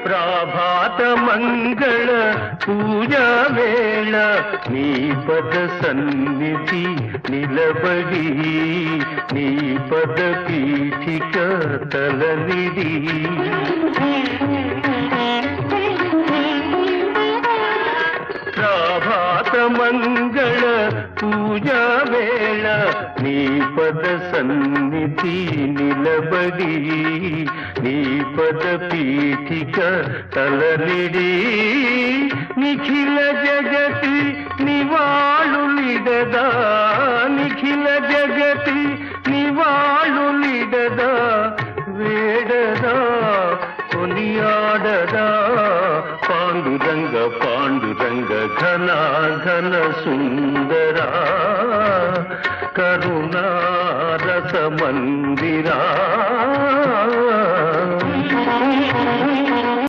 ప్రాభాత మంగళ పూజా వేళ నీ పద సన్నిధి నిలబడి నీ పద పీఠిక తలనిడి ప్రాభాత మంగళ పూజా వేళ నీ పద సన్నిధి నిలబడి నీ పద పీఠిక తలనిడి నిఖిల జగతి నివాళులిడదా నిఖిల జగతి నివాళులిడదా వేడదా కొనియాడదా పాండురంగ పాండురంగ ఘన ఘన సుందరా కరుణా రస మందిరా